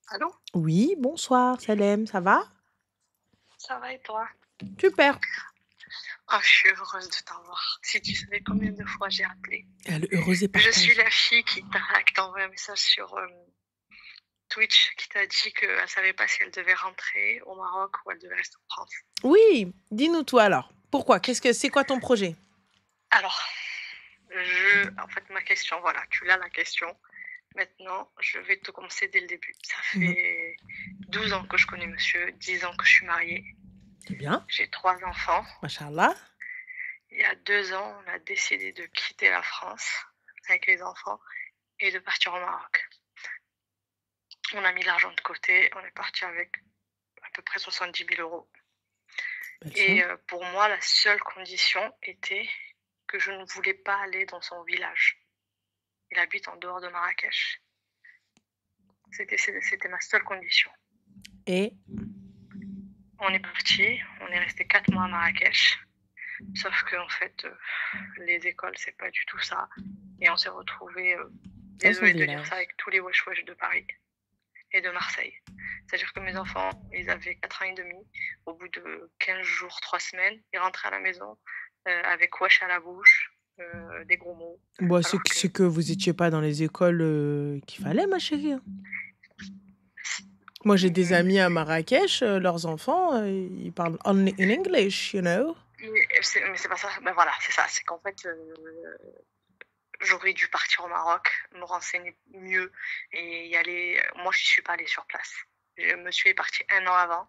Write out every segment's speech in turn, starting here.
Allô? Oui, bonsoir Salem, ça va? Ça va et toi? Super. Oh, je suis heureuse de t'avoir. Si tu savais combien de fois j'ai appelé. Elle est heureuse et Je suis partage. la fille qui t'a envoyé un message sur Twitch, qui t'a dit qu'elle savait pas si elle devait rentrer au Maroc ou elle devait rester en France. Oui, dis-nous toi alors. Pourquoi? C'est quoi ton projet? Alors, en fait, ma question, voilà, tu l'as la question. Maintenant, je vais te commencer dès le début. Ça Mhm. fait 12 ans que je connais monsieur, 10 ans que je suis mariée. C'est bien, J'ai 3 enfants. machallah. Il y a 2 ans, on a décidé de quitter la France avec les enfants et de partir au Maroc. On a mis l'argent de côté, on est parti avec à peu près 70 000 euros. Belle Et somme. pour moi, la seule condition était que je ne voulais pas aller dans son village. Il habite en dehors de Marrakech. C'était ma seule condition. Et On est parti, on est resté 4 mois à Marrakech. Sauf que en fait, les écoles, c'est pas du tout ça. Et on s'est retrouvés, dans son désolée de dire ça, village. avec tous les wesh wesh de Paris et de Marseille. C'est-à-dire que mes enfants, ils avaient 4 ans et demi. Au bout de 15 jours, 3 semaines, ils rentraient à la maison avec wesh à la bouche, des gros mots. Bon, Alors que c'est que vous étiez pas dans les écoles qu'il fallait, ma chérie, hein. Moi, j'ai des amis à Marrakech, leurs enfants, ils parlent only in English, you know. mais c'est pas ça. Ben voilà, c'est ça. C'est qu'en fait, j'aurais dû partir au Maroc, me renseigner mieux et y aller. Moi, je suis pas allée sur place. Monsieur est parti 1 an avant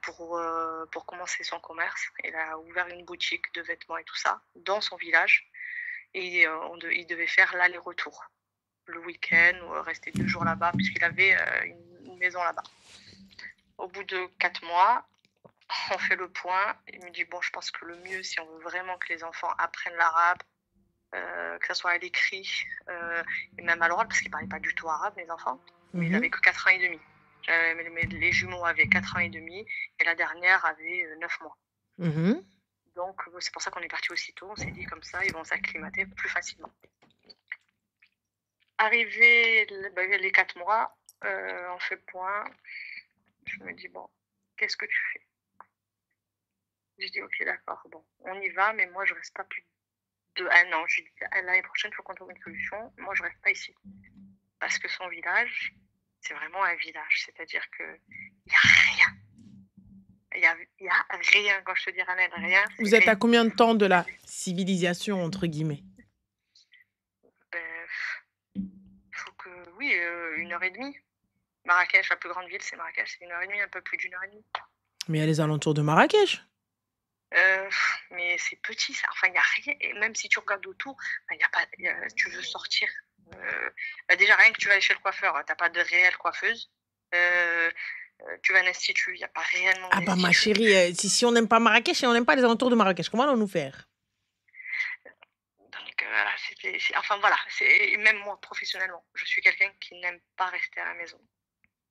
pour commencer son commerce. Il a ouvert une boutique de vêtements et tout ça dans son village. Et il devait faire l'aller-retour le week-end ou rester 2 jours là-bas puisqu'il avait une maison là-bas. Au bout de 4 mois, on fait le point. Il me dit, bon, je pense que le mieux, si on veut vraiment que les enfants apprennent l'arabe, que ça soit à l'écrit et même à l'oral, parce qu'ils ne parlaient pas du tout arabe, les enfants, mais ils Mhm. avaient que 4 ans et demi. Les jumeaux avaient 4 ans et demi et la dernière avait 9 mois. Mhm. Donc, c'est pour ça qu'on est parti aussitôt. On s'est dit, comme ça, ils vont s'acclimater plus facilement. Arrivé les 4 mois, on fait le point. Je me dis, bon, qu'est-ce que tu fais? Je dis, ok, d'accord, bon, on y va, mais moi, je reste pas plus de 1 an. Je dis, l'année prochaine, il faut qu'on trouve une solution. Moi, je reste pas ici. Parce que son village, c'est vraiment un village. C'est-à-dire qu'il n'y a rien. Il y a rien. Quand je te dis rien, c'est Vous êtes rien. à combien de temps de la civilisation, entre guillemets? Ben, faut que, oui, 1 heure et demie. Marrakech, la plus grande ville, c'est Marrakech, c'est 1 heure et demie, un peu plus d'1 heure et demie. Mais il y a les alentours de Marrakech. Euh, mais c'est petit, ça. Enfin, il n'y a rien. Et même si tu regardes autour, il y a pas, tu veux sortir. Déjà, rien que tu vas aller chez le coiffeur, tu n'as pas de réelle coiffeuse. Euh, tu vas à un institut, il n'y a pas réellement Ah bah ma d'institut. chérie, si on n'aime pas Marrakech et on n'aime pas les alentours de Marrakech, comment allons-nous faire? Donc, voilà, enfin, voilà. Même moi, professionnellement, je suis quelqu'un qui n'aime pas rester à la maison.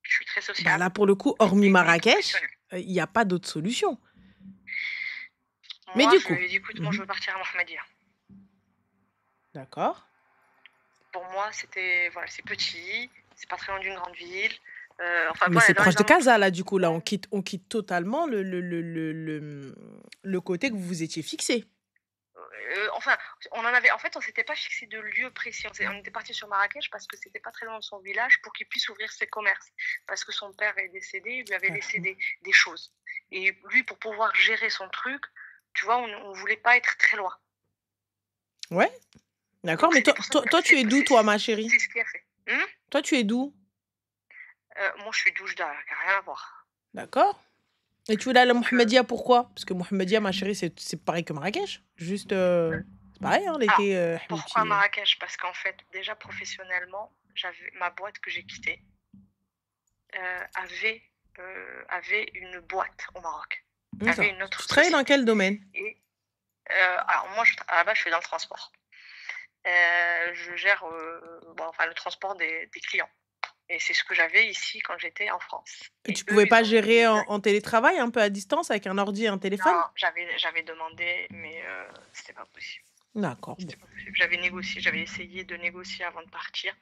Je suis très Bah sociable, là, pour le coup, donc hormis c'est une vie Marrakech, professionnelle. il y a pas d'autre solution. Mais Moi, du je coup, lui ai dit, écoute, moi, je mmh, veux partir à Mohamedia. d'accord. Pour moi, voilà, c'est petit, c'est pas très loin d'une grande ville. Enfin, Mais voilà, c'est dans proche les de alentours, Casa, c'est là, du coup, là, bon. on quitte totalement le côté que vous vous étiez fixé. Enfin, en fait, on s'était pas fixé de lieu précis. On était parti sur Marrakech parce que c'était pas très loin de son village pour qu'il puisse ouvrir ses commerces. Parce que son père est décédé, il lui avait Ah, laissé des choses. Et lui, pour pouvoir gérer son truc, tu vois, on voulait pas être très loin. ouais, d'accord. Donc Mais c'était pour ça que toi, tu es d'où, toi, ma chérie? c'est ce qu'il a fait. Toi, tu es d'où? Moi, je suis d'Oujda, qui n'a rien à voir. D'accord. Et tu voulais aller à Donc, Mohamedia, pourquoi? Parce que Mohamedia, ma chérie, c'est pareil que Marrakech. Juste, c'est pareil, hein, alors, l'été, pourquoi Habibti. Marrakech? Parce qu'en fait, déjà professionnellement, j'avais ma boîte que j'ai quittée avait, avait une boîte au Maroc, avait D'accord. une autre Tu travailles dans société. quel domaine? Et alors moi, à la base, je suis dans le transport. Je gère bon, enfin, le transport des clients. Et c'est ce que j'avais ici quand j'étais en France. Et Et tu eux, pouvais pas ils ont mis gérer en télétravail, un peu à distance, avec un ordi et un téléphone? non, j'avais demandé, mais c'était pas possible. D'accord, bon. C'était pas possible. J'avais négocié, j'avais essayé de négocier avant de partir.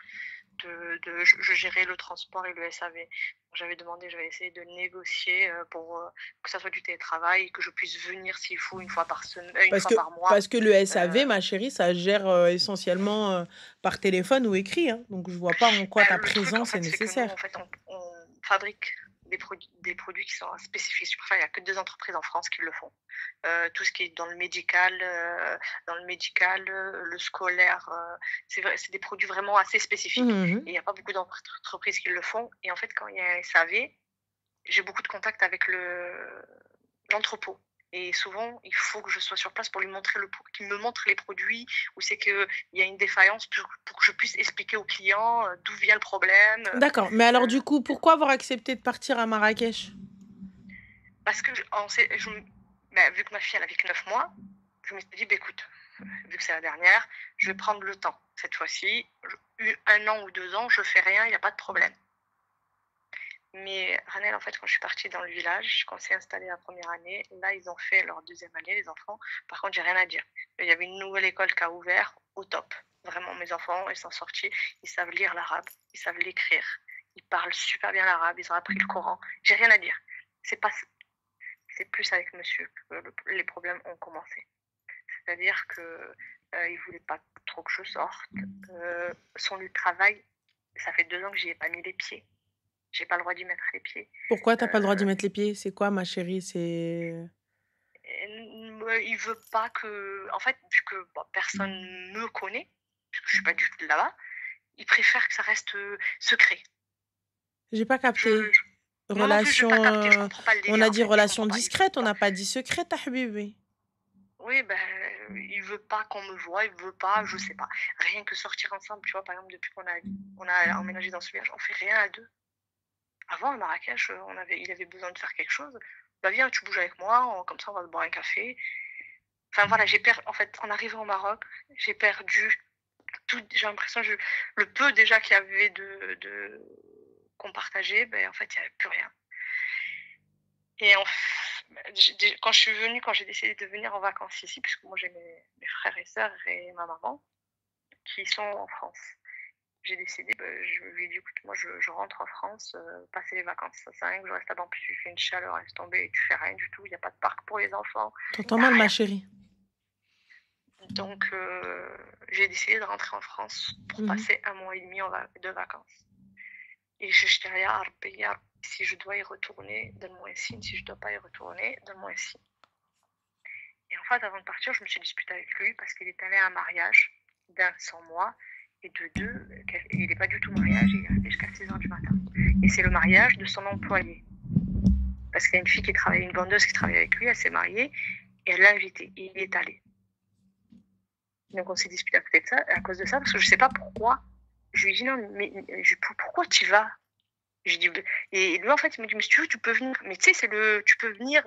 je gérais le transport et le SAV. J'avais demandé, j'avais essayé de négocier pour que ça soit du télétravail, que je puisse venir s'il faut une Parce fois que par mois. parce que le SAV, Euh, ma chérie, ça gère, essentiellement, par téléphone ou écrit, hein, donc je vois pas en quoi ta Le truc, en présence est fait, c'est que nous, nécessaire. en fait, on fabrique des produits qui sont spécifiques. Je préfère, il n'y a que 2 entreprises en France qui le font. Tout ce qui est dans le médical, le scolaire, c'est vrai, c'est des produits vraiment assez spécifiques. Mmh Et il n'y a pas beaucoup d'entreprises qui le font. Et en fait, quand il y a un SAV, j'ai beaucoup de contacts avec l'entrepôt. Et souvent, il faut que je sois sur place pour qu'il me montre les produits, où c'est qu'il y a une défaillance pour que je puisse expliquer au client d'où vient le problème. D'accord, mais alors du coup, pourquoi avoir accepté de partir à Marrakech? Parce que vu que ma fille elle avait que 9 mois, je me suis dit, bah, écoute, vu que c'est la dernière, je vais prendre le temps. Cette fois-ci, 1 an ou 2 ans, je fais rien, il n'y a pas de problème. Mais Ranel, en fait, quand je suis partie dans le village, quand s'est installé la première année, là, ils ont fait leur deuxième année, les enfants. Par contre, j'ai rien à dire. Il y avait une nouvelle école qui a ouvert au top. Vraiment, mes enfants, ils sont sortis, ils savent lire l'arabe, ils savent l'écrire, ils parlent super bien l'arabe, ils ont appris le Coran. J'ai rien à dire. C'est pas, c'est plus avec monsieur que les problèmes ont commencé. C'est-à-dire que il voulait pas trop que je sorte. Son lieu de travail, ça fait 2 ans que j'y ai pas mis les pieds. J'ai pas le droit d'y mettre les pieds. Pourquoi t'as pas le droit d'y Euh, mettre les pieds? C'est quoi, ma chérie? C'est il veut pas que, en fait, vu que personne me connaît, parce que je suis pas du tout là-bas, il préfère que ça reste secret. J'ai pas Je, capté. je- Moi non plus, je vais pas Relation, capter. Je comprends pas le on délire a en dit fait. Je relation comprends pas. Il veut discrète, on pas. n'a pas dit secrète, habibi. Oui, ben, il veut pas qu'on me voie. Il veut pas. Je sais pas. Rien que sortir ensemble. Tu vois, par exemple, depuis qu'on a emménagé dans ce village, on fait rien à deux. Avant, à Marrakech, il avait besoin de faire quelque chose. Bah viens, tu bouges avec moi. Comme ça, on va se boire un café. Enfin voilà, en fait, en arrivant au Maroc, j'ai perdu tout. J'ai l'impression le peu déjà qu'il y avait qu'on partageait, ben en fait, il n'y avait plus rien. Et quand je suis venue, quand j'ai décidé de venir en vacances ici, puisque moi j'ai mes frères et sœurs et ma maman qui sont en France, j'ai décidé, je lui ai dit, écoute, moi je rentre en France, passer les vacances, ça sert à rien que je reste là-bas, en plus il fait une chaleur, laisse tomber, tu fais rien du tout, il n'y a pas de parc pour les enfants, T'entends il n'y a mal, ma rien. chérie? Donc j'ai décidé de rentrer en France pour Mmh. passer 1 mois et demi de vacances. Et j'étais allée à Rabbi, si je dois y retourner, donne-moi un signe, si je ne dois pas y retourner, donne-moi un signe. Et en fait, avant de partir, je me suis disputée avec lui parce qu'il est allé à un mariage d'un sans moi, et de deux, il n'est pas du tout mariage, il est resté jusqu'à 6h du matin. Et c'est le mariage de son employé. Parce qu'il y a une fille une vendeuse qui travaille avec lui, elle s'est mariée, et elle l'a invité, et il y est allé. Donc on s'est disputé à cause de ça, parce que je ne sais pas pourquoi. Je lui ai dit non, mais pourquoi tu vas? Je dis, et lui en fait, il me dit, mais si tu veux, tu peux venir. Mais tu sais, tu peux venir,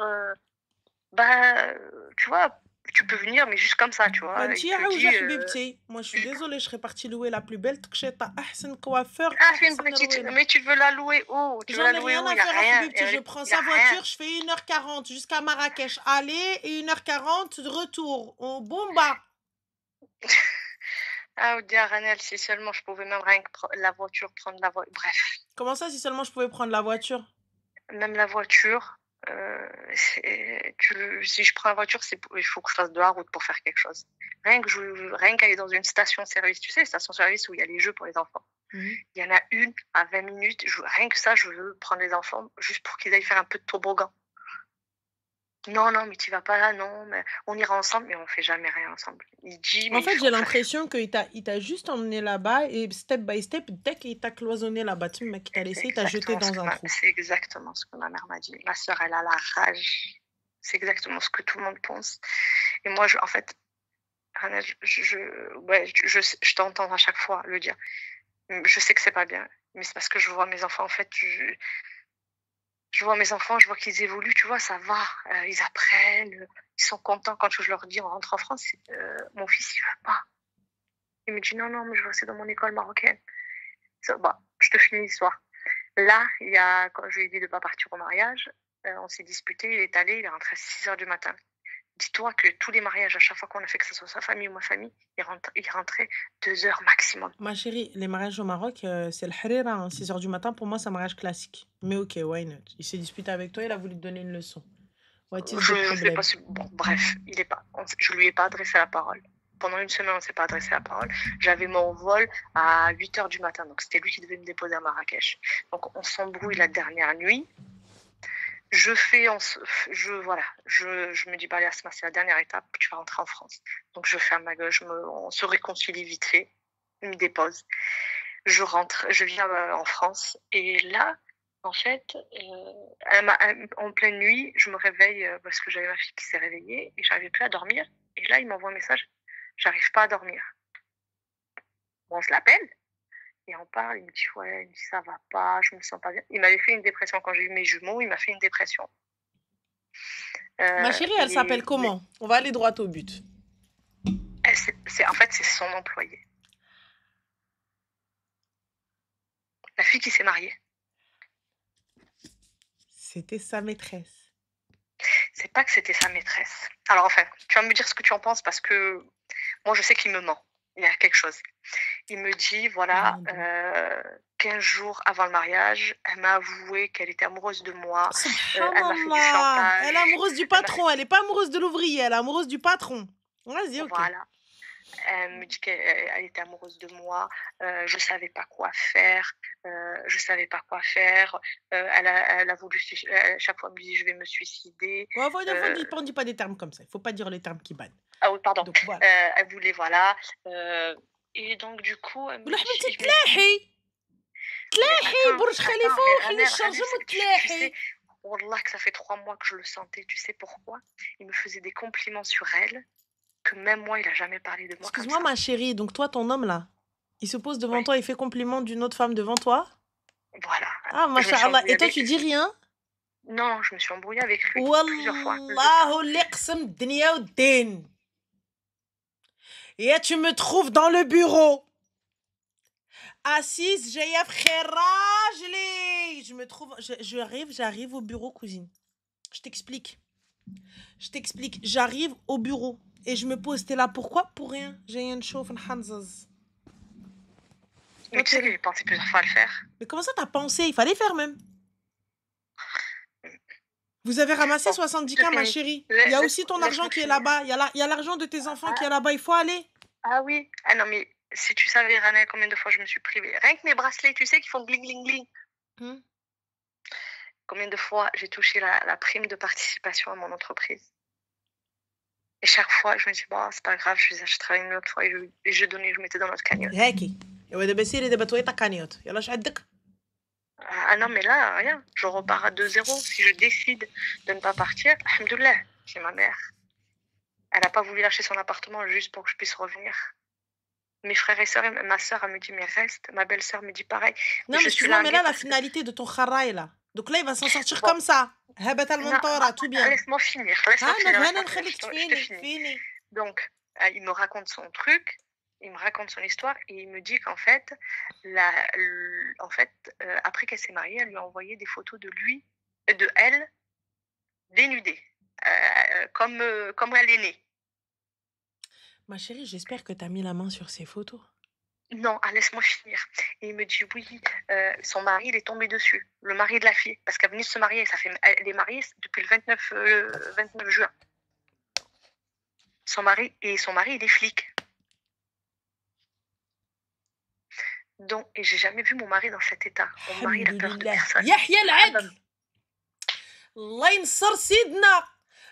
tu vois, tu peux venir, mais juste comme ça, tu vois. Il Anti te عوجة dit, حبيبتي. Moi, je suis désolée, je serais partie louer la plus belle تقشيطة، أحسن coiffeur، ah, fais une أحسن petite, روينة. mais tu veux la louer où? Tu veux J'en la ai louer rien où? à Il n'y a faire à rien. Habibti. Je prends Il y a sa rien. voiture, je fais 1h40 jusqu'à Marrakech aller et 1h40 de retour. On bomba. Ah, Oudia Ranel, si seulement je pouvais même rien que la voiture, prendre la voiture. Bref, Comment ça, si seulement je pouvais prendre la voiture? même la voiture, si je prends la voiture, il faut que je fasse de la route pour faire quelque chose. Rien qu'aller dans une station-service, tu sais, station-service où il y a les jeux pour les enfants. Mhm. Il y en a une à 20 minutes. Rien que ça, je veux prendre les enfants juste pour qu'ils aillent faire un peu de toboggan. Non, non, mais tu vas pas là, non, mais on ira ensemble, mais on fait jamais rien ensemble. Il dit, En mais il fait, j'ai faut faire. l'impression il t'a juste emmené là-bas et step by step, dès qu'il t'a cloisonné là-bas, tu mec, il t'a laissé, il t'a jeté dans un trou. C'est exactement ce que ma mère m'a dit. Ma soeur, elle a la rage. C'est exactement ce que tout le monde pense. Et moi, en fait, ouais, je t'entends à chaque fois le dire. Je sais que c'est pas bien, mais c'est parce que je vois mes enfants, en fait, je vois mes enfants, je vois qu'ils évoluent, tu vois, ça va, ils apprennent, ils sont contents quand je leur dis on rentre en France. Mon fils, il veut pas. Il me dit non, non, mais je veux rester dans mon école marocaine. Bah, je te finis l'histoire. Là, quand je lui ai dit de ne pas partir au mariage, on s'est disputé, il est allé, il est rentré à 6h du matin. Dis-toi que tous les mariages, à chaque fois qu'on a fait, que ce soit sa famille ou ma famille, il rentrait 2 heures maximum. Ma chérie, les mariages au Maroc, c'est le harira, hein. 6 h du matin, pour moi, c'est un mariage classique. Mais ok, why not? Il s'est disputé avec toi, il a voulu te donner une leçon. What is the Je sais problem? pas si... Bon, bref, je lui ai pas adressé la parole. Pendant une semaine, on s'est pas adressé la parole. J'avais mon vol à 8 h du matin, donc c'était lui qui devait me déposer à Marrakech. Donc on s'embrouille la dernière nuit. Je me dis, bah, allez, Asma, c'est la dernière étape, tu vas rentrer en France. Donc je ferme ma gueule, on se réconcilie vite fait, il me dépose. Je rentre, je viens en France, et là, en fait, en pleine nuit, je me réveille parce que j'avais ma fille qui s'est réveillée et j'arrivais plus à dormir. Et là, il m'envoie un message, j'arrive pas à dormir. Bon, on se l'appelle. Et on parle, il me dit, ouais, il me dit, ça va pas, je me sens pas bien. Il m'avait fait une dépression quand j'ai eu mes jumeaux, il m'a fait une dépression. Ma chérie, elle s'appelle comment? On va aller droit au but. En fait, c'est son employé. La fille qui s'est mariée. C'était sa maîtresse. C'est pas que c'était sa maîtresse. Alors enfin, tu vas me dire ce que tu en penses parce que moi, je sais qu'il me ment. Il y a quelque chose. Il me dit, voilà, 15 jours avant le mariage, elle m'a avoué qu'elle était amoureuse de moi. Elle m'a fait du chantage. Elle est amoureuse du patron. Elle n'est pas amoureuse de l'ouvrier, elle est amoureuse du patron. Vas-y, ok. Voilà. Elle me dit qu'elle était amoureuse de moi. Je savais pas quoi faire. Elle a voulu... chaque fois, elle me dit, je vais me suicider. On dit pas des termes comme ça. Il faut pas dire les termes qui bannent. Ah oui, pardon. Donc, voilà. Elle voulait, voilà. Et donc, du coup, elle me dit... تلاحي برج خليفة وحل الشرجم وتلاحي. Wallah que ça fait 3 mois que je le sentais. Tu sais pourquoi? Il me faisait des compliments sur elle que même moi, il a jamais parlé de moi. Excuse-moi, ma chérie. Donc toi, ton homme là, il se pose devant toi, il fait compliment d'une autre femme devant toi. Voilà. Ah, machallah. Et toi, tu dis rien? Non, je me suis embrouillée avec lui plusieurs fois. Wallahu liqsam dunya wa din. Et tu me trouves dans le bureau. Assise, Jayaf Kherajli. Je me trouve... J'arrive au bureau, cousine. Je t'explique. J'arrive au bureau. Et je me pose, t'es là, pourquoi? Pour rien. J'ai rien de chauffe, Hanzaz. Mais tu sais que j'ai pensé plusieurs fois à le faire. Mais comment ça, t'as pensé? Il fallait faire même. Vous avez ramassé 70K, ma chérie. Il y a aussi ton argent qui est là-bas. Il y a l'argent de tes enfants qui est là-bas. Il faut aller. Ah oui. Ah non, mais si tu savais, Rana, combien de fois je me suis privée. Rien que mes bracelets, tu sais, qui font gling, gling, gling. Combien de fois j'ai touché la prime de participation à mon entreprise. Et chaque fois, je me dis, bon, c'est pas grave, je les achèterai une autre fois. Et je donnais, je mettais dans notre cagnotte. Ah non, mais là, rien. Je repars à 2-0. Si je décide de ne pas partir, alhamdoulilah, c'est ma mère. Elle n'a pas voulu lâcher son appartement juste pour que je puisse revenir. Mes frères et sœurs, ma sœur, elle me dit, mais reste. Ma belle-sœur me dit pareil. Non, mais excuse-moi, mais là, la finalité de ton kharaï, là. Donc là, il va s'en sortir comme ça. Tout bien. Laisse-moi finir. Donc, il me raconte son truc. Il me raconte son histoire et il me dit qu'en fait, après qu'elle s'est mariée, elle lui a envoyé des photos de elle, dénudée, comme elle est née. Ma chérie, j'espère que tu as mis la main sur ces photos. Non, laisse-moi finir. Et il me dit oui, son mari, il est tombé dessus, le mari de la fille, parce qu'elle venait de se marier. Elle est mariée depuis le 29 juin. Son mari, il est flic. Donc, et j'ai jamais vu mon mari dans cet état. Mon mari, il a peur de personne. Yahya al-Adl. Allah yansar sidna.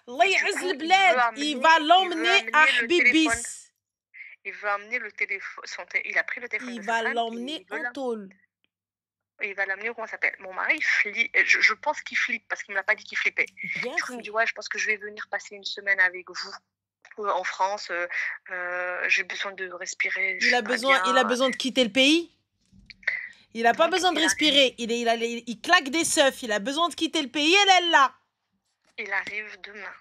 Allah ya'az al-blad. Il va l'emmener à Habibis. Il veut amener le téléphone. Il a pris le téléphone. Il va l'emmener en tôle. Il va l'amener, comment ça s'appelle? Mon mari, je pense qu'il flippe parce qu'il ne m'a pas dit qu'il flippait. Je me dis, ouais, je pense que je vais venir passer une semaine avec vous en France. J'ai besoin de respirer. Il a besoin de quitter le pays. Il n'a pas besoin de respirer. Il claque des seufs. Il a besoin de quitter le pays. Elle est là. Il arrive demain.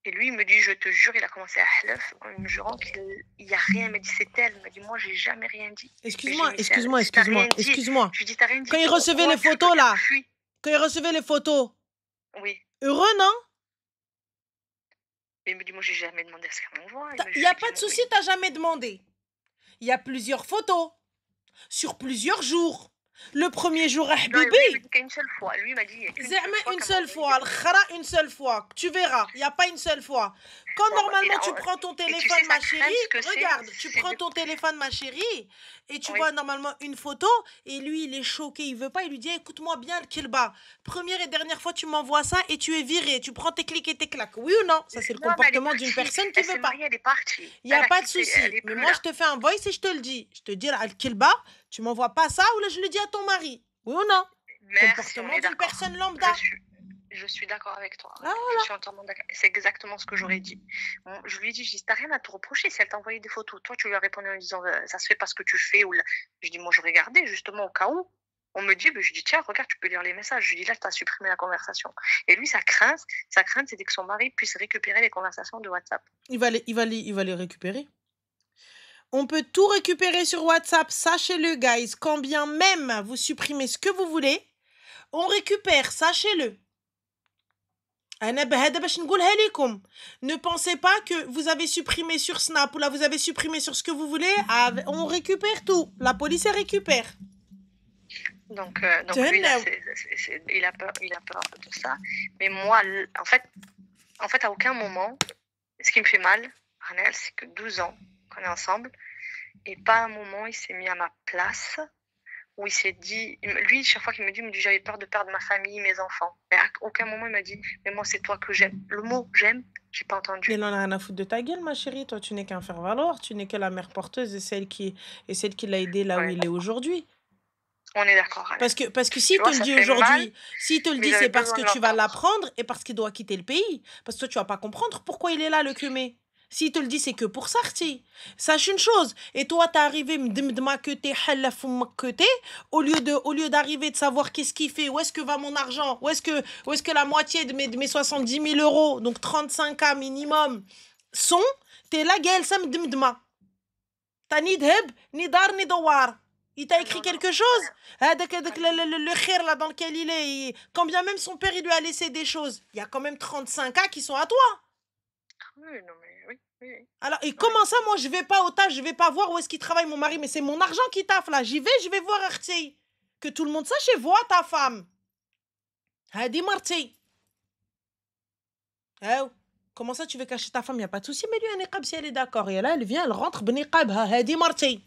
Et lui, il me dit, je te jure, il a commencé à hlef en me jurant qu'il n'y a rien. Il m'a dit, c'est elle. Il m'a dit, moi, j'ai jamais rien dit. Excuse-moi. Je lui dis, t'as rien dit. Quand il recevait les photos, là. Quand il recevait les photos. Oui. Heureux, non? Et il me dit, moi, j'ai jamais demandé à ce qu'elle m'envoie. Il Il m'a n'y juste a dit, pas de souci, t'as jamais demandé. Il y a plusieurs photos. Sur plusieurs jours. Le premier jour, non, lui, il Habibi. m'a dit qu'une seule fois. Lui, il m'a dit, il y a qu'une seule Zama fois une qu'elle seule m'a envoyé fois. des Le photos. khara une seule fois. Tu verras. Il n'y a pas une seule fois. Quand Bon, bah, normalement il a- tu prends ton et tu téléphone, sais, ma sa chérie, crainte que regarde, tu c'est prends de... ton téléphone, ma chérie, et tu Oui. vois normalement une photo, et lui, il est choqué, il veut pas, il lui dit, écoute-moi bien, le kilba. Première et dernière fois, tu m'envoies ça, et tu es viré. Tu prends tes clics et tes claques. Oui ou non? Ça, c'est le Non, mais elle est comportement d'une partie. personne qui Elle veut s'est pas. mariée, elle est partie. Il n'y a Elle a pas de quitté, souci. elle est Mais plus moi, là. je te fais un voice et je te le dis. Je te dis, Al-Kilba, tu m'envoies pas ça ou là, je le dis à ton mari. Oui ou non? Merci, on Comportement est d'une d'accord. personne lambda. Je suis d'accord avec toi. Ah, Je suis entièrement d'accord. C'est exactement ce que j'aurais dit. Bon, je lui ai dit, je dis, t'as rien à te reprocher si elle t'a envoyé des photos. Toi, tu lui as répondu en disant, ça se fait pas ce que tu fais. Ou là. Je dis, moi, je regardais justement au cas où. On me dit, je dis, tiens, regarde, tu peux lire les messages. Je dis, là, tu as supprimé la conversation. Et lui, sa crainte, c'était que son mari puisse récupérer les conversations de WhatsApp. Il va les récupérer. On peut tout récupérer sur WhatsApp. Sachez-le, guys. Quand bien même vous supprimez ce que vous voulez, on récupère. Sachez-le. Ne pensez pas que vous avez supprimé sur Snap ou là vous avez supprimé sur ce que vous voulez. On récupère tout. La police elle récupère. Donc lui, là, il a peur de ça. Mais moi, en fait, à aucun moment, ce qui me fait mal, Ranel, c'est que 12 ans qu'on est ensemble, et pas un moment, il s'est mis à ma place, où il s'est dit, lui, chaque fois qu'il me dit, j'avais peur de perdre ma famille, mes enfants. Mais à aucun moment, il m'a dit, mais moi, c'est toi que j'aime. Le mot j'aime, j'ai pas entendu. Il en a rien à foutre de ta gueule, ma chérie. Toi, tu n'es qu'un faire-valoir. Tu n'es que la mère porteuse et celle qui l'a aidé là où il est aujourd'hui. On est d'accord. Parce que s'il te le dit aujourd'hui, c'est parce que tu vas l'apprendre et parce qu'il doit quitter le pays. Parce que toi, tu vas pas comprendre pourquoi il est là, le cumé. S'il te le dit, c'est que pour ça, sache une chose. Et toi, t'es arrivé, au lieu d'arriver, de savoir qu'est-ce qu'il fait, où est-ce que va mon argent, où est-ce que la moitié de mes 70 000 euros, donc 35K minimum, sont, t'es là, Gaël, ça m'dma. T'as ni dheb, ni dar, ni dawar. Il t'a écrit quelque chose? Le khair là dans lequel il est, quand bien même son père il lui a laissé des choses, il y a quand même 35K qui sont à toi. Oui, non mais oui. Alors, et comment ça, moi je vais pas au taf, je vais pas voir où est-ce qu'il travaille mon mari, mais c'est mon argent qui taffe là, je vais voir Arti. Que tout le monde sache et voit ta femme. Hadi Marti. Comment ça tu veux cacher ta femme? Il n'y a pas de souci, mais lui un niqab si elle est d'accord. Et là elle vient, elle rentre, bniqab, hadi Marti.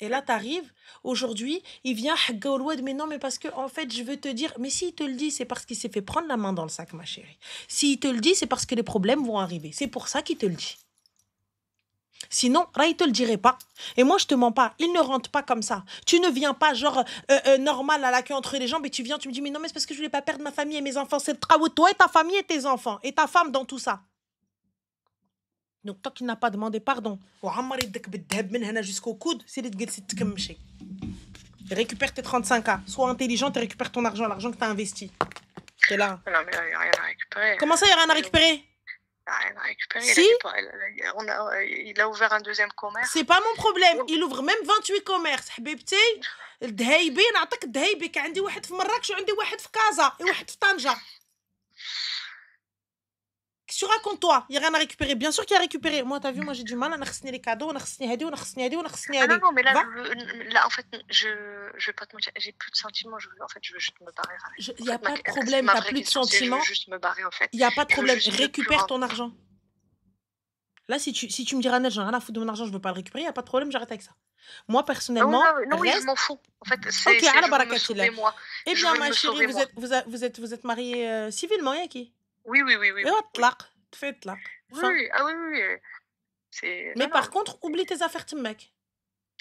Et là, t'arrives, aujourd'hui, il vient, mais non, mais parce que, en fait, je veux te dire, mais s'il te le dit, c'est parce qu'il s'est fait prendre la main dans le sac, ma chérie. S'il te le dit, c'est parce que les problèmes vont arriver. C'est pour ça qu'il te le dit. Sinon, là, il te le dirait pas. Et moi, je te mens pas. Il ne rentre pas comme ça. Tu ne viens pas, genre, normal, à la queue entre les jambes, et tu viens, tu me dis, mais non, mais c'est parce que je voulais pas perdre ma famille et mes enfants. C'est le travail de toi et ta famille et tes enfants. Et ta femme dans tout ça. Donc, tant qu'il n'a pas demandé pardon, jusqu'au coude, c'est récupère tes 35K. Sois intelligente et récupère ton argent, l'argent que tu as investi. T'es là. Non, mais il n'y a rien à récupérer. Comment ça, il n'y a rien à récupérer? Il n'y a rien à récupérer. Si. Il a ouvert un deuxième commerce. C'est pas mon problème. Il ouvre même 28 commerces. حبيبتي الذهيبي نعطيك الذهيبي كان عندي واحد في مراكش وعندي واحد في كازا وواحد في طنجة. Tu racontes-toi, il n'y a rien à récupérer. Bien sûr qu'il y a à récupérer. Moi, t'as vu, moi j'ai du mal à récupérer les cadeaux, on a récupéré non, mais là, en fait, je vais pas te mentir, j'ai plus de sentiments. Je veux juste me barrer. Il n'y a pas de problème, t'as plus de sentiments. Je veux juste me barrer, en fait. Il n'y a pas de problème, récupère ton argent. Là, si tu me dis, Ranel, j'ai rien à foutre de mon argent, je veux pas le récupérer, il n'y a pas de problème, j'arrête avec ça. Moi, personnellement. Non, oui, je m'en fous. En fait, c'est. Ok, à la barakatillah. Moi. Eh bien, ma chérie, vous êtes mariée civilement, Yaki? Oui. Et on tlaq. Fais tlaq. Oui. Mais par contre, oublie tes affaires, mec.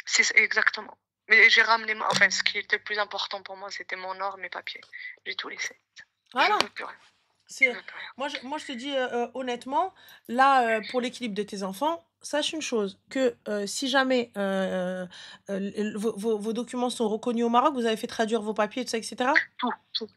C'est exactement. Mais j'ai ramené. Enfin, ce qui était le plus important pour moi, c'était mon or, mes papiers. J'ai tout laissé. Voilà. Je veux plus rien. Moi, je te dis honnêtement, là, pour l'équilibre de tes enfants, sache une chose, que si jamais vos documents sont reconnus au Maroc, vous avez fait traduire vos papiers, tout ça, etc.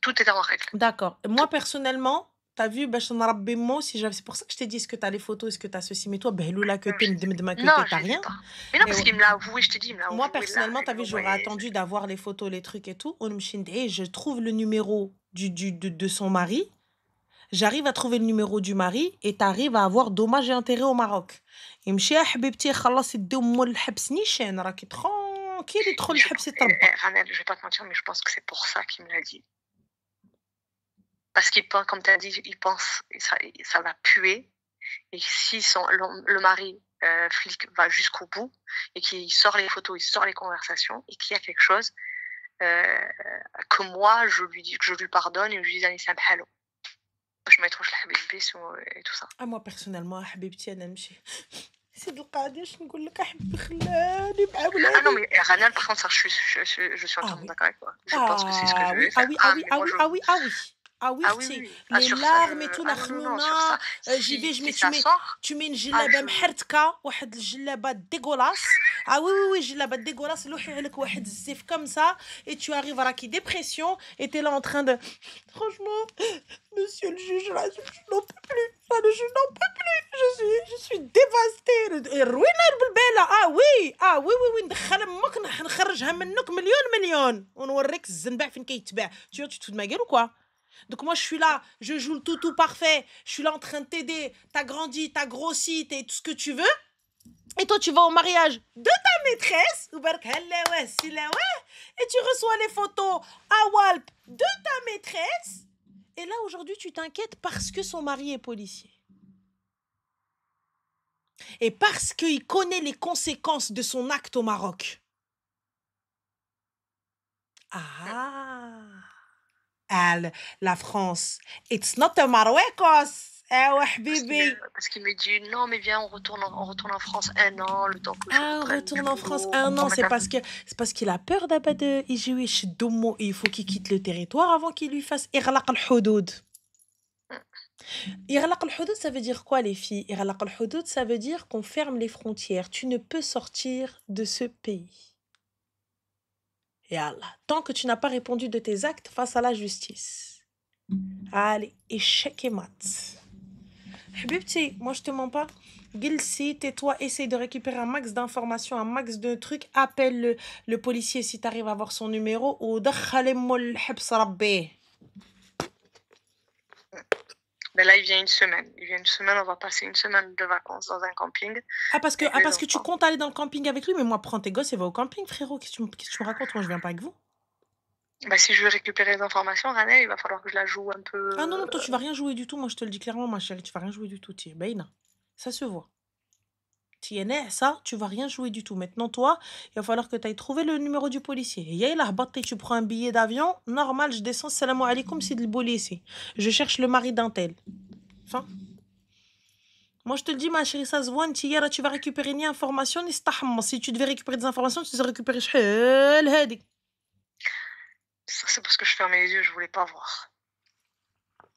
Tout est en règle. D'accord. Moi, personnellement, T'as vu, باش نربي moi aussi, c'est pour ça que je t'ai dit, est-ce que t'as les photos, est-ce que t'as ceci, mais toi, behloula que Non, t'es, je les ai mdmdma que non, t'es, je t'as les ai rien. pas. Mais non, Et parce qu'il me l'a avoué, je te dis, il me l'a moi, avoué là, personnellement, il t'as m'a vu, j'aurais envoyé attendu d'avoir les photos, les trucs et tout. Je trouve le numéro de son mari. J'arrive à trouver le numéro du mari et t'arrives à avoir dommage et intérêt au Maroc. يمشي يا حبيبتي خلص يديو مول الحبس نيشان راكي tranquille يدخل mais je الحبس pense يتربى. Ranel, je vais pas te mentir, mais je pense que c'est pour ça qu'il me l'a dit. Parce qu'il pense, comme tu as dit, il pense ça va puer. Et si le mari flic va jusqu'au bout et qu'il sort les photos, il sort les conversations et qu'il y a quelque chose, que moi je lui dis que je lui pardonne et je lui dis allez سامحالو باش ما يدخلش لحبيب بيس et tout ça. Ah, moi, personnellement, حبيبتي أنا نمشي. سيد القاضي اش نقول لك احبي خلاني مع Ah non, ولادي. mais Ranel, par contre, ça, je suis Ah entièrement oui. d'accord avec toi. Je pense que c'est ce que je Ah oui, vais ah faire. oui, ah Ah, oui, mais ah moi, oui, je. ah oui, ah oui. Ah oui, Ah oui, t'sais, oui. Ah, les sur ça, larmes et tout, la ah non, sur ça. j'y vais, je mets, Si ça sort, tu mets une ah, جلابة محرتكة, واحد الجلابة dégueulasse. Ah oui, oui, oui, جلابة dégueulasse, لوحي عليك واحد الزيف comme ça, et tu arrives à راكي dépression, et t'es là en train de, franchement, monsieur le juge, là, je n'en peux plus, là, je n'en peux plus, je suis dévastée, روينا بالبالة. ah oui, oui, ندخل امك نخرجها منك مليون, ونوريك الزنبع فين كيتباع. Tu te fous de ma gueule ou quoi? Donc moi, je suis là, je joue le tout parfait, je suis là en train de t'aider, t'as grandi, t'as grossi, t'es tout ce que tu veux, et toi, tu vas au mariage de ta maîtresse, et tu reçois les photos à Walp de ta maîtresse, et là, aujourd'hui, tu t'inquiètes parce que son mari est policier. Et parce qu'il connaît les conséquences de son acte au Maroc. Ah, la France, it's not a Marruecos. Parce qu'il me dit non, mais viens, on retourne en France un an, le temps que je on reprenne retourne du en France boulot, un an, c'est parce qu'il a peur d'abat de Ijiwish Domo et il faut qu'il quitte le territoire avant qu'il lui fasse Irlaq al-Houdoud. Irlaq al-Houdoud, ça veut dire quoi, les filles? Irlaq al-Houdoud, ça veut dire qu'on ferme les frontières. Tu ne peux sortir de ce pays. Et Allah, tant que tu n'as pas répondu de tes actes face à la justice. Allez, échec et mat. Habibti, moi je te mens pas. Gilsi, tais-toi, essaye de récupérer un max d'informations, un max de trucs. Appelle le policier si tu arrives à avoir son numéro. Ou dakhalemmo l'habs rabbi. Mais là, il vient une semaine. On va passer une semaine de vacances dans un camping. Parce que tu comptes aller dans le camping avec lui, mais moi, prends tes gosses et va au camping, frérot. Qu'est-ce que tu me racontes? Moi, je viens pas avec vous. Bah, si je veux récupérer les informations, Ranel, il va falloir que je la joue un peu. Ah non, toi, tu vas rien jouer du tout. Moi, je te le dis clairement, ma chérie, tu vas rien jouer du tout. Baïna. Ça se voit. Ça, tu vas rien jouer du tout. Maintenant, toi, il va falloir que tu ailles trouver le numéro du policier. Tu prends un billet d'avion. Normal, je descends. Salam alaikum, c'est le policier. Je cherche le mari d'un tel. Enfin. Moi, je te le dis, ma chérie, ça se voit. Tu vas récupérer ni information, ni stahma. Si tu devais récupérer des informations, tu devais récupérer shhel hadi. Ça, c'est parce que je fermais les yeux, je voulais pas voir.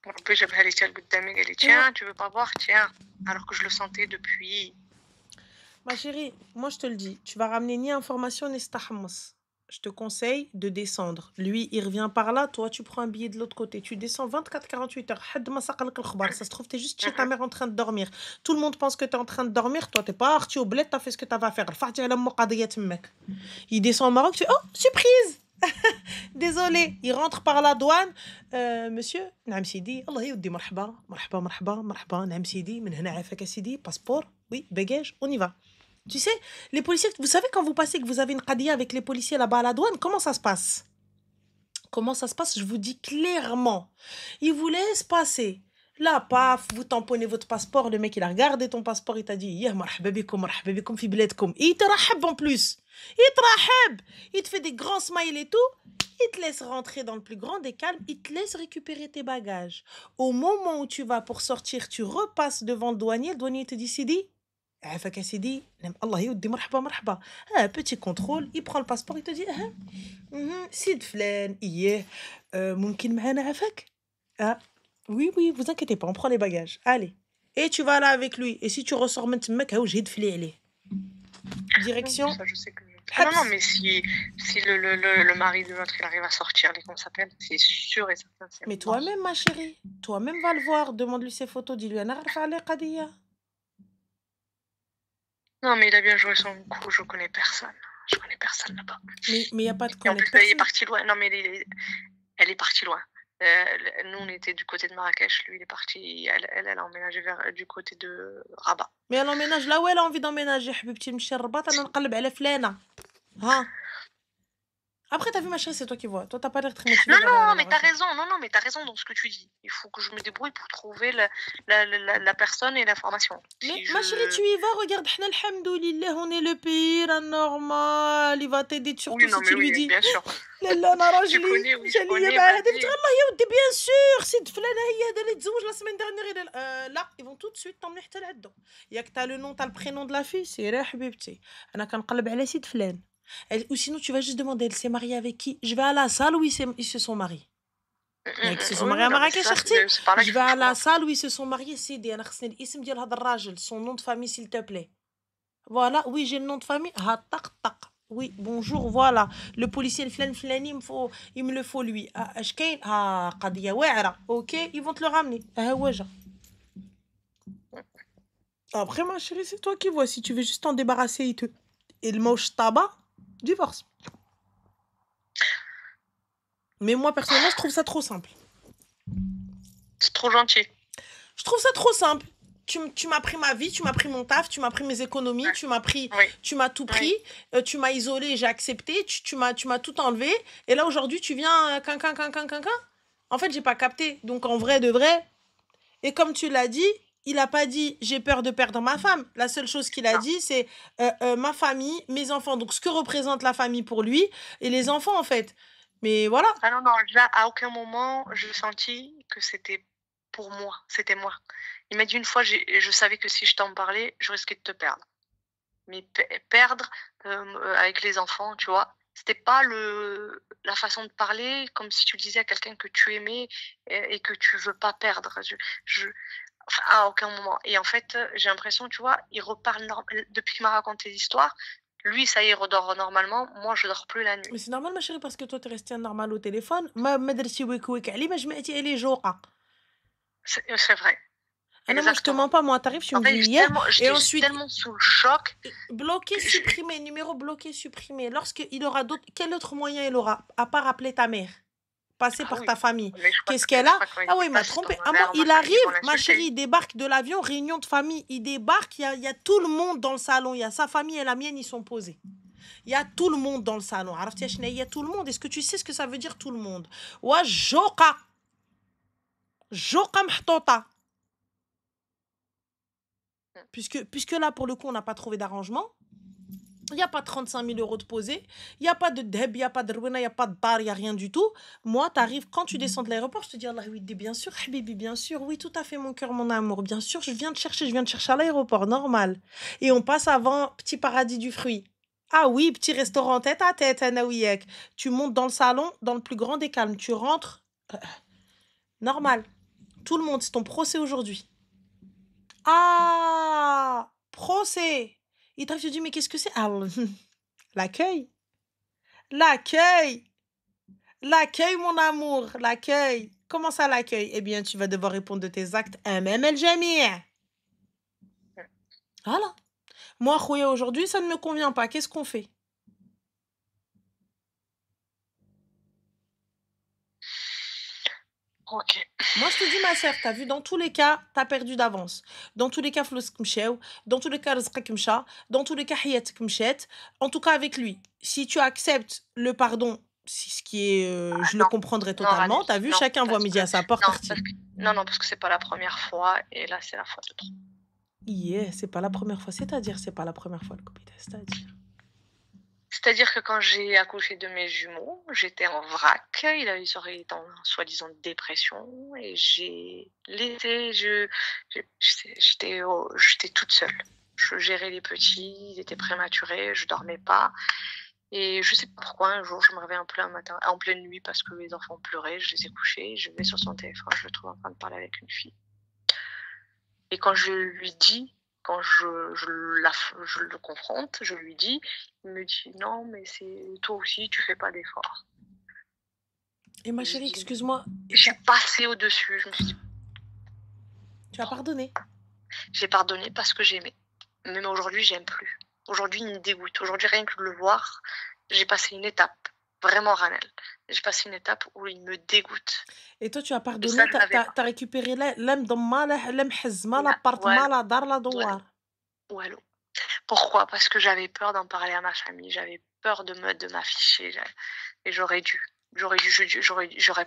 En plus, j'avais allé elle dit tiens, tu veux pas voir, tiens. Alors que je le sentais depuis. Ma chérie, moi, je te le dis, tu vas ramener ni information, ni stahma. Je te conseille de descendre. Lui, il revient par là. Toi, tu prends un billet de l'autre côté. Tu descends 24-48 heures. Ça se trouve, t'es juste chez ta mère en train de dormir. Tout le monde pense que t'es en train de dormir. Toi, t'es pas parti au bled, t'as fait ce que t'avais à faire. Il descend au Maroc, tu fais oh, surprise! Désolé, il rentre par la douane. Monsieur, نعم سيدي الله يودي مرحبا مرحبا مرحبا مرحبا نعم سيدي من هنا عافاك سيدي passeport oui bagage on y va. Tu sais, les policiers, vous savez quand vous passez que vous avez une qadia avec les policiers là-bas à la douane, comment ça se passe? Comment ça se passe? Je vous dis clairement. Ils vous laissent passer. Là, paf, vous tamponnez votre passeport, le mec il a regardé ton passeport, il t'a dit yah marhaba bikoum fi bladkoum. Il te rahab en plus. Il te rahab. Il te fait des grands smiles et tout. Il te laisse rentrer dans le plus grand des calmes. Il te laisse récupérer tes bagages. Au moment où tu vas pour sortir, tu repasses devant le douanier te dit Sidi, عافاك سيدي الله يودي مرحبا مرحبا. Petit contrôle, il prend le passeport, il te dit سيد فلان ممكن معانا عافاك. Oui, vous inquiétez pas, on prend les bagages. Allez. Et tu vas là avec lui. Et si tu ressors maintenant, direction. Ça, je sais que Ah non, non, حبس. mais si le mari de l'autre, il arrive à sortir les comment ça s'appelle, c'est sûr et certain, c'est Mais mort. toi-même, ma chérie, toi-même va le voir, demande-lui ses photos, dis-lui أنا عارفة عليه قضية. Non, mais il a bien joué son coup, je connais personne. Je connais personne là-bas. Mais y a pas de Et en connaître plus, là, il est personne. parti loin. Non, mais elle est partie loin. Nous, on était du côté de Marrakech, lui, il est parti. Elle a emménagé du côté de Rabat. Mais elle emménage là où elle a envie d'emménager حبيبتي نمشي للرباط أنا نقلب على فلانة. ها. Après, t'as vu, ma chérie, c'est toi qui vois. Toi, t'as pas l'air très motivée Non, d'aller à non, la mais t'as Marrakech. raison. Non, non, mais t'as raison dans ce que tu dis. Il faut que je me débrouille pour trouver la personne et l'information. Mais Si ma chérie, tu je... y vas, regarde, حنا الحمد on est le pays normal. Il va t'aider surtout Oui, non, si mais tu lui oui, dis bien sûr. لا لا انا Tu راجلي connais, oui, je جالي connais, مع هذا قلت vas-y. والله يا ودي بيان سور سيد فلانه هي هذا اللي تزوج لا سيمين ديرنيير لا ils vont tout de suite t'emmener حتى لعندهم ياك تا لو نون تا البرينون de la fille سيري حبيبتي انا كنقلب على سيد فلان ou sinon tu vas juste demander elle s'est mariée avec qui je vais à la salle où ils se sont mariés ياك se sont Oui, mariés oui, à non, mais c'est Marrakech ça, اختي c'est par là je qu'il vais faut que à je la commence. salle où ils se sont mariés سيدي انا خصني الاسم ديال هذا الراجل son nom de famille s'il te plaît voilà oui j'ai le nom de famille ها طق طق oui bonjour voilà le policier الفلان الفلاني il me le faut lui اش كاين قضيه واعره ok ils vont te le ramener ها هو جا après ma chérie c'est toi qui vois si tu veux juste t'en débarrasser et le moche tabac divorce mais moi personnellement je trouve ça trop simple C'est trop gentil. je trouve ça trop simple tu m'as pris ma vie, tu m'as pris mon taf, tu m'as pris mes économies, Ouais. Oui, tu m'as tout pris, oui. tu m'as isolé, j'ai accepté, tu m'as tout enlevé, et là aujourd'hui tu viens quin. En fait, j'ai pas capté. Donc en vrai de vrai, et comme tu l'as dit, il a pas dit j'ai peur de perdre ma femme. La seule chose qu'il a Non. dit c'est ma famille, mes enfants. Donc ce que représente la famille pour lui et les enfants en fait. Mais voilà. Ah non, non, là, à aucun moment, j'ai senti que c'était pour moi. C'était moi. Il m'a dit une fois, je savais que si je t'en parlais, je risquais de te perdre. Mais perdre avec les enfants, tu vois, c'était pas la façon de parler comme si tu disais à quelqu'un que tu aimais et que tu veux pas perdre. Enfin, à aucun moment. Et en fait, j'ai l'impression, tu vois, il reparle depuis qu'il m'a raconté l'histoire. Lui, ça y est, il redort normalement. Moi, je dors plus la nuit. Mais c'est normal ma chérie parce que toi t'es restée normal au téléphone. ما درتي ويك عليه ما جمعتي عليه جوقة. C'est vrai. Ah non, moi je te Exactement. mens pas, moi t'arrives, tu En me fait, dis yeah, et j'étais ensuite tellement sous le choc bloqué, que je... supprimé, numéro bloqué, supprimé. Lorsqu'il aura d'autres, quel autre moyen il aura à part appeler ta mère, passer Ah par oui, ta famille? mais Qu'est-ce qu'elle a? je crois que quand Ah il oui, il m'a passe dans trompé. ma Ah moi, mère, ma il famille, ils arrive, vont ma chérie, l'insulter. il débarque de l'avion, réunion de famille, il débarque, il y a tout le monde dans le salon, il y a sa famille et la mienne, ils sont posés. Il y a tout le monde dans le salon. عرفتي يا شناهي؟ Il y a tout le monde. Est-ce que tu sais ce que ça veut dire tout le monde? وجوقة جوقة محطوطة. Puisque là, pour le coup, on n'a pas trouvé d'arrangement. Il n'y a pas 35 000 euros de posés. Il n'y a pas de dheb, il n'y a pas de rwena, il n'y a pas de bar, il n'y a rien du tout. Moi, t'arrives, quand tu descends de l'aéroport, je te dis, Allah, oui, bien sûr, Habibi, bien sûr, oui, tout à fait, mon cœur, mon amour, bien sûr, je viens te chercher à l'aéroport, normal. Et on passe avant Petit Paradis du Fruit. Ah oui, petit restaurant tête à tête, Anaouiek. Tu montes dans le salon, dans le plus grand des calmes. Tu rentres, normal. Tout le monde, c'est ton procès aujourd'hui. Ah, procès. Il t'arrive, tu te dis, mais qu'est-ce que c'est? Ah, l'accueil. L'accueil. L'accueil, mon amour. L'accueil. Comment ça, l'accueil? Eh bien, tu vas devoir répondre de tes actes. Même el jamia. Voilà. Moi, Khouya, aujourd'hui, ça ne me convient pas. Qu'est-ce qu'on fait? Ok. Moi, je te dis, ma sœur, t'as vu, dans tous les cas, t'as perdu d'avance. Dans tous les cas, فلوسك مشاو. Dans tous les cas, رزقك مشى. Dans tous les cas, حياتك مشات. En tout cas, avec lui. Si tu acceptes le pardon, ce qui est, je le Non, comprendrai non, totalement. Rani, T'as vu, non, chacun voit parce midi que à sa porte. non, parce que c'est pas la première fois et là c'est la fois de trop. Yeah, c'est pas la première fois. C'est-à-dire, c'est pas la première fois le copita. C'est-à-dire que quand j'ai accouché de mes jumeaux, j'étais en vrac. Il était en soi-disant dépression et j'ai laissé, j'étais toute seule. Je gérais les petits, ils étaient prématurés, je dormais pas. Et je sais pas pourquoi, un jour, je me réveille en pleine nuit parce que les enfants pleuraient, je les ai couchés, je vais sur son téléphone, je le trouve en train de parler avec une fille. Et quand je lui dis quand je le confronte, je lui dis, il me dit: «Non, mais c'est toi aussi, tu fais pas d'efforts». Et ma Je chérie, dis excuse-moi, je suis passée au-dessus. Je me suis dit: tu as pardonné? «J'ai pardonné parce que j'aimais». Même aujourd'hui, j'aime plus. Aujourd'hui, il me dégoûte. Aujourd'hui, rien que de le voir, j'ai passé une étape. Vraiment, Ranel. J'ai passé une étape où il me dégoûte Et toi, tu as et ça, pardonné, je tu l'avais as pas. récupéré la مضمة لا محزمة لا Là, بارتما walou, لا دار لا walou, دوار. walou. Pourquoi? Parce que j'avais peur d'en parler à ma famille, j'avais peur de m'afficher, et j'aurais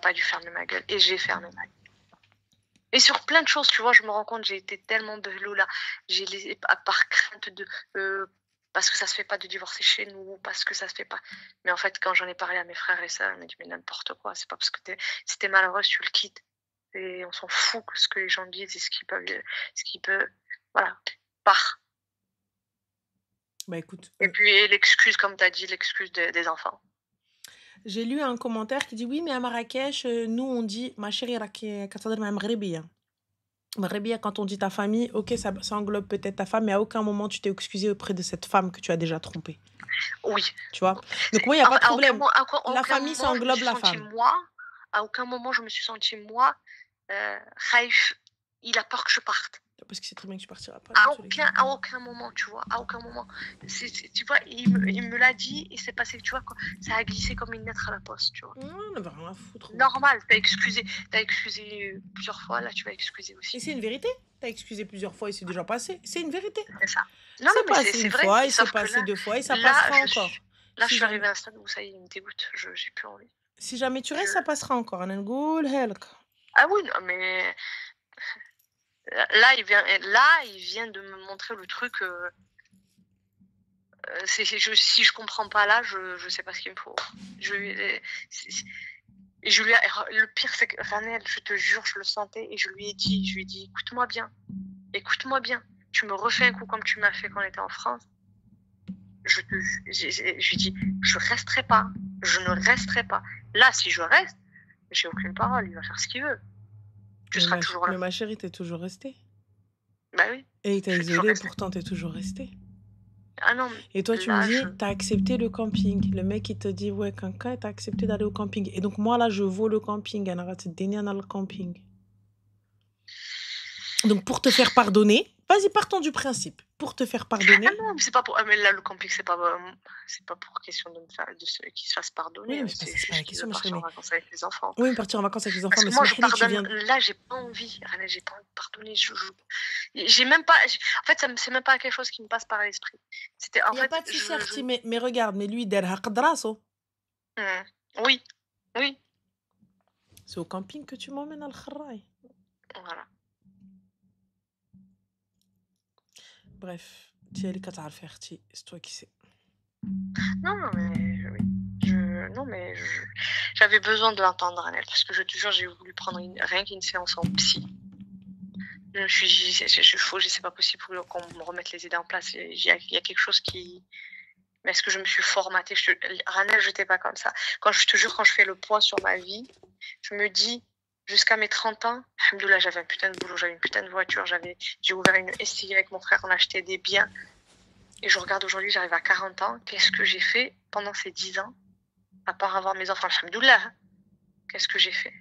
pas dû fermer ma gueule et j'ai fermé ma gueule. Et sur plein de choses, tu vois, je me rends compte, j'ai été tellement là. J'ai les par crainte de, parce que ça se fait pas de divorcer chez nous, parce que ça se fait pas. Mais en fait, quand j'en ai parlé à mes frères et sœurs, ils m'ont dit: «Mais n'importe quoi, c'est pas parce que si tu malheureuse, tu le quittes et on s'en fout que ce que les gens disent et ce qu'ils peuvent, voilà, pars». Bah écoute, Et puis l'excuse, comme tu as dit, l'excuse des enfants. j'ai lu un commentaire qui dit: «Oui, mais à Marrakech, nous on dit» ma chérie راكي كتهضر مع مغربية. Maghrebia, quand on dit ta famille, OK, ça englobe peut-être ta femme, mais à aucun moment tu t'es excusé auprès de cette femme que tu as déjà trompée, Oui. tu vois? Donc moi, il y a pas de À aucun problème. moment La famille, ça je me englobe suis la sentie femme. moi, à aucun moment je me suis sentie moi, Khaïf, il a peur que je parte. Parce que c'est très bien que tu partiras pas dans tous les cas. À aucun moment, tu vois? À aucun moment. Tu vois, il me l'a dit et c'est passé, tu vois? Quoi, ça a glissé comme une lettre à la poste, tu vois? On avait rien à foutre, week. Normal, tu as excusé plusieurs fois, là tu vas excuser Et aussi. c'est une vérité. Tu as excusé plusieurs fois et c'est déjà passé. C'est une vérité. C'est ça. Non, non, C'est mais passé c'est une vrai, fois, et il s'est sauf que passé 2 fois et ça là, passera encore. je Si suis arrivée jamais à un stade où ça y est, il me dégoûte, j'ai plus envie. si jamais tu restes, Je ça passera encore. أنا نقولها لك. Ah oui, non, mais là, il vient de me montrer le truc, si je comprends pas là, je sais pas ce qu'il me faut. Je lui ai c'est et je lui ai le pire, c'est que Ranel, je te jure, je le sentais et je lui ai dit: écoute-moi bien, tu me refais un coup comme tu m'as fait quand on était en France, je te ju je lui ai dit: «Je resterai pas, je ne resterai pas. Là, si je reste, j'ai aucune parole, il va faire ce qu'il veut. Tu seras toujours là». Mais ma chérie, tu es toujours restée. Bah oui, Et il t'a je suis toujours isolée, restée. pourtant tu es toujours restée. Ah non, Et toi, tu me là, dis, je tu as accepté le camping. Le mec, il te dit, ouais, Kanka, tu as accepté d'aller au camping. Et donc, moi, là, je vaux le camping. أنا غتديني أنا le camping. Donc, pour te faire pardonner, vas-y, partons du principe. Pour te faire Ah pardonner, non, mais c'est pas pour mais là, le camping, c'est pas pour question qu'il se fasse oui, pardonner, non, hein, mais c'est c'est pas la juste qu'il question, veut ma chérie, partir en mais vacances avec les enfants. oui, mais partir en vacances avec les enfants, Parce mais que moi, je Smahili, tu pardonne viens. là, j'ai pas envie, Rana, j'ai pas envie de pardonner, j'ai même pas en fait, c'est même pas quelque chose qui me passe par l'esprit. C'était en Il n'y a fait, pas de souci, Arti, mais regarde, mais lui, دارها قد راسه. mmh, oui, oui, C'est au camping que tu m'emmènes à Al-Kharraï. voilà. Bref, tu es اللي Arti, c'est toi qui sais. Non, non, mais oui, non, mais j'avais besoin de l'entendre, Ranel, parce que je te jure, j'ai voulu prendre rien qu'une séance en psy. Je me suis dit: C'est pas possible qu'on me remette les idées en place. Il y a quelque chose qui. Mais est-ce que je me suis formatée? Ranel, je n'étais pas comme ça. Je te jure, quand je fais le point sur ma vie, je me dis, jusqu'à mes 30 ans, alhamdoulilah, j'avais un putain de boulot, j'avais une putain de voiture, j'ai ouvert une SCI avec mon frère, on achetait des biens. Et je regarde aujourd'hui, j'arrive à 40 ans, qu'est-ce que j'ai fait pendant ces 10 ans, à part avoir mes enfants, alhamdoulilah, hein. Qu'est-ce que j'ai fait?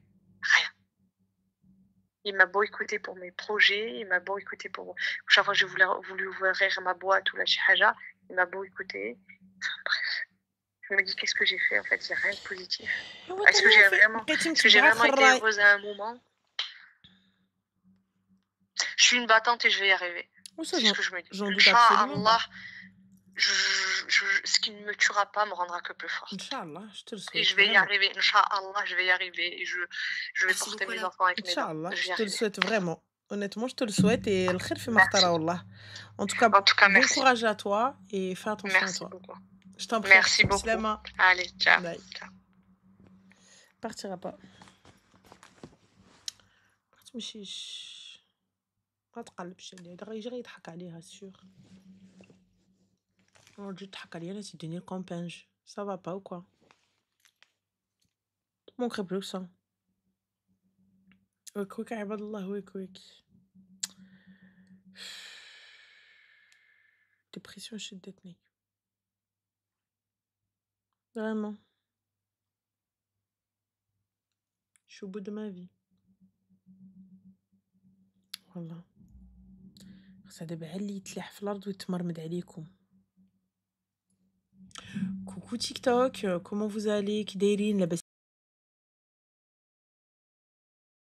Rien. Il m'a boycotté pour mes projets, il m'a boycotté pour chaque fois que j'ai voulu ouvrir ma boîte ou la chihaja, il m'a boycotté. Bref, je me dis qu'est-ce que j'ai fait en fait, j'ai rien de positif. Est-ce que j'ai vraiment été heureuse à un moment? Je suis une battante et je vais y arriver. C'est ce que je me dis. J'en doute absolument pas. Ce qui ne me tuera pas me rendra que plus forte. Inch'Allah, je te le souhaite. Et je vais y vraiment. arriver, Inch'Allah, je vais y arriver. Et je vais porter mes enfants avec mes dents. Inch'Allah, Je vais y je te le arriver. souhaite vraiment. Honnêtement, je te le souhaite et le khir fi Merci. makhtara wallah. En tout cas, En tout cas, bon merci. courage à toi et fais attention à Merci toi. beaucoup. Je t'en prie. Merci beaucoup. Slama. Allez, ciao. Bye. Ciao. Partira pas. ما تمشيش ما تقلبش عليه دغيا يجي غير يضحك عليها سيغ تجي تضحك عليا انا تديني الكومبانج ça va pas ou quoi manquerait plus que ça ويك ويك عباد الله ويك ويك dépression شدتني vraiment je suis au bout de ma vie والله خاصها دابا عا اللي يتلاح في الأرض ويتمرمد عليكم. Coucou TikTok, comment vous allez؟ كي دايرين؟ لاباس